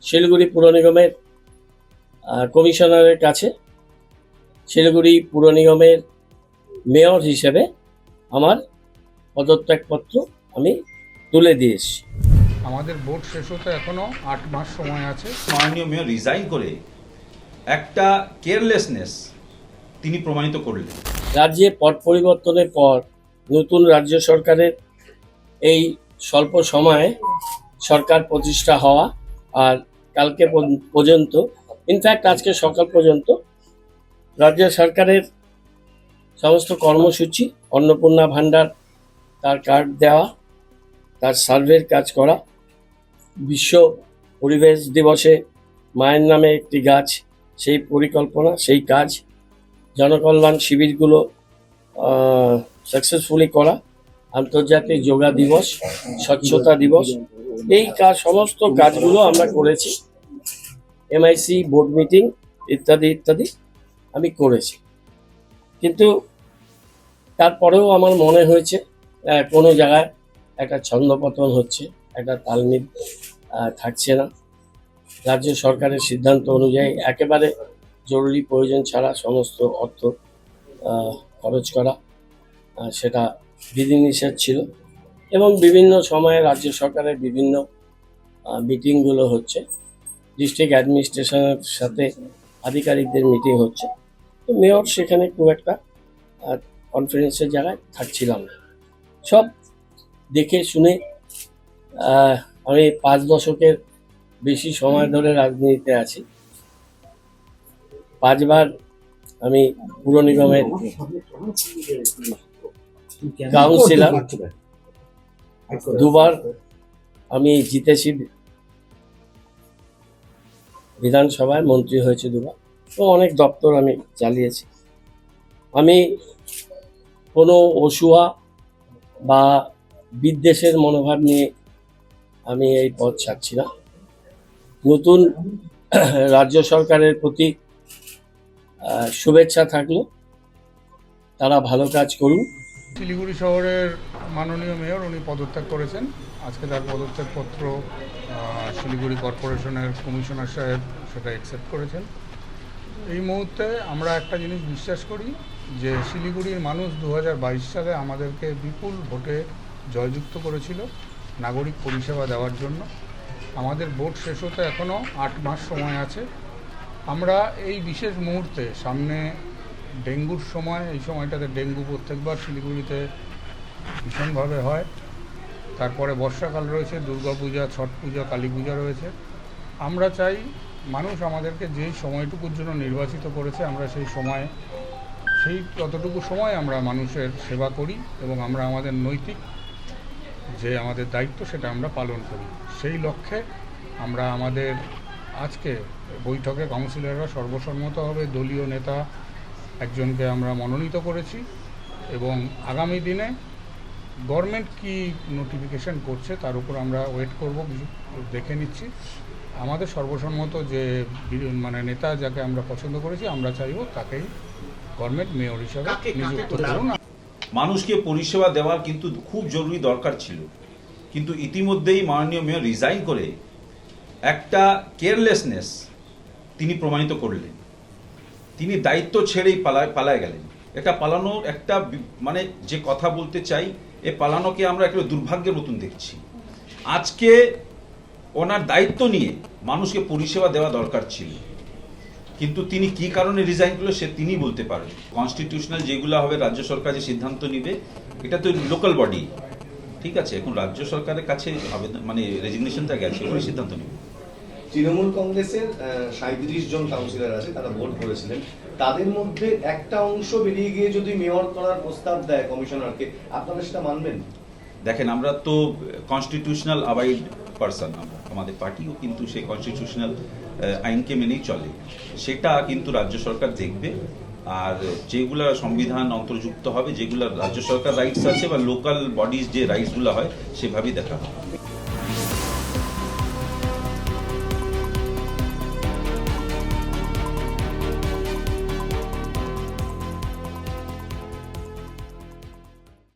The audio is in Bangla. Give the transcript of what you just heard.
শিলিগুড়ি পুর নিগমের কমিশনারের কাছে শিলিগুড়ি পুর নিগমের মেয়র হিসেবে আমার পদত্যাগপত্র আমি তুলে দিয়েছি। আমাদের ভোট শেষ হতে এখনো 8 মাস সময় আছে। মাননীয় মেয়র রিজাইন করে একটা কেয়ারলেসনেস তিনি প্রমাণিত করলেন। রাজ্যে পট পরিবর্তনের পর নতুন রাজ্য সরকারের এই স্বল্প সময়ে সরকার প্রতিষ্ঠা হওয়া আর কালকে পর্যন্ত, ইনফ্যাক্ট আজকে সকাল পর্যন্ত রাজ্য সরকারের সমস্ত কর্মসূচি, অন্নপূর্ণা ভাণ্ডার তার কার্ড দেওয়া, তার সার্ভের কাজ করা, বিশ্ব পরিবেশ দিবসে মায়ের নামে একটি গাছ, সেই পরিকল্পনা, সেই কাজ, জনকল্যাণ শিবিরগুলো সাকসেসফুলি করা, আন্তর্জাতিক যোগা দিবস, স্বচ্ছতা দিবস, এই সমস্ত কাজগুলো আমরা করেছি। এমআইসি বোর্ড মিটিং ইত্যাদি ইত্যাদি আমি করেছি। কিন্তু তারপরেও আমার মনে হয়েছে কোনো জায়গায় একটা ছন্দপতন হচ্ছে, একটা তালমিল থাকছে না। রাজ্য সরকারের সিদ্ধান্ত অনুযায়ী একেবারে জরুরি প্রয়োজন ছাড়া সমস্ত অর্থ খরচ করা, সেটা বিধিনিষেধ ছিল। এবং বিভিন্ন সময়ে রাজ্য সরকারের বিভিন্ন মিটিংগুলো হচ্ছে, ডিস্ট্রিক্ট অ্যাডমিনিস্ট্রেশনের সাথে আধিকারিকদের মিটিং হচ্ছে। তো মেয়র সেখানে খুব একটা কনফারেন্সের জায়গায় থাকছিলাম না। সব দেখে শুনে আমি 5 দশকের বেশি সময় ধরে রাজনীতিতে আছি। 5 বার আমি পুর নিগমের কাউন্সিলর, 2 বার আমি জিতেছি, বিধানসভায় মন্ত্রী হয়েছে 2 বার, তো অনেক দপ্তর আমি চালিয়েছি। আমি কোনো অসুয়া বা বিদ্বেষের মনোভাব নিয়ে আমি এই পদ ছাড়ছি না। নতুন রাজ্য সরকারের প্রতি শুভেচ্ছা থাকলো, তারা ভালো কাজ করুন। শিলিগুড়ি শহরের মাননীয় মেয়র উনি পদত্যাগ করেছেন। আজকে তার পদত্যাগপত্র শিলিগুড়ি কর্পোরেশনের কমিশনার সাহেব সেটা অ্যাকসেপ্ট করেছেন। এই মুহূর্তে আমরা একটা জিনিস বিশ্বাস করি যে শিলিগুড়ির মানুষ 2022 সালে আমাদেরকে বিপুল ভোটে জয়যুক্ত করেছিল নাগরিক পরিষেবা দেওয়ার জন্য। আমাদের ভোট শেষ হতে এখনও 8 মাস সময় আছে। আমরা এই বিশেষ মুহূর্তে, সামনে ডেঙ্গুর সময়, এই সময়টাতে ডেঙ্গু প্রত্যেকবার শিলিগুড়িতে ভীষণভাবে হয়। তারপরে বর্ষাকাল রয়েছে, দুর্গাপূজা, ছট পূজা, কালী পূজা রয়েছে। আমরা চাই মানুষ আমাদেরকে যেই সময়টুকুর জন্য নির্বাচিত করেছে, আমরা সেই ততটুকু সময় আমরা মানুষের সেবা করি এবং আমরা আমাদের নৈতিক যে আমাদের দায়িত্ব সেটা আমরা পালন করি। সেই লক্ষ্যে আমরা আমাদের আজকে বৈঠকে কাউন্সিলররা সর্বসম্মতভাবে দলীয় নেতা একজনকে আমরা মনোনীত করেছি এবং আগামী দিনে গভর্নমেন্ট কি নোটিফিকেশন করছে তার উপর আমরা ওয়েট করব, দেখে নিচ্ছি। আমাদের সর্বসম্মত যে নেতা যাকে আমরা পছন্দ করেছি, আমরা চাইব তাকেই গভর্নমেন্ট মেয়র হিসাবে নিযুক্ত করুন। মানুষকে পরিষেবা দেওয়ার কিন্তু খুব জরুরি দরকার ছিল, কিন্তু ইতিমধ্যেই মাননীয় মেয়র রিজাইন করে একটা কেয়ারলেসনেস তিনি প্রমাণিত করলেন। তিনি দায়িত্ব ছেড়েই পালায় গেলেন। এটা পালানোর একটা যে কথা বলতে চাই, এ পালানোকে আমরা একটা দুর্ভাগ্যের মতন দেখছি। আজকে ওনার দায়িত্ব নিয়ে মানুষকে পরিষেবা দেওয়া দরকার ছিল, কিন্তু তিনি কি কারণে রিজাইন করলো তিনি বলতে পারেন। কনস্টিটিউশনাল যেগুলো হবে, রাজ্য সরকার যে সিদ্ধান্ত নিবে, এটা তো লোকাল বডি, ঠিক আছে। এখন রাজ্য সরকারের কাছে আবেদন রেজিগনেশনটা গেছে, ওই সিদ্ধান্ত নেবে। তৃণমূল কংগ্রেসের 37 জন কাউন্সিলর আছে, তারা ভোট করেছিলেন। তাদের মধ্যে একটা অংশ বেরিয়ে গিয়ে যদি মেয়র করার প্রস্তাব দেয় কমিশনারকে, আপনারা সেটা মানবেন? দেখেন, আমরা তো কনস্টিটিউশনাল অ্যাবাইড পারসন, আমাদের পার্টিও কিন্তু সেই কনস্টিটিউশনাল আইনকে মেনেই চলে। সেটা কিন্তু রাজ্য সরকার দেখবে, আর যেগুলা সংবিধান অন্তর্ভুক্ত হবে, যেগুলা রাজ্য সরকার রাইটস আছে বা লোকাল বডিজ যে রাইটসগুলো হয়, সেভাবেই দেখা হবে।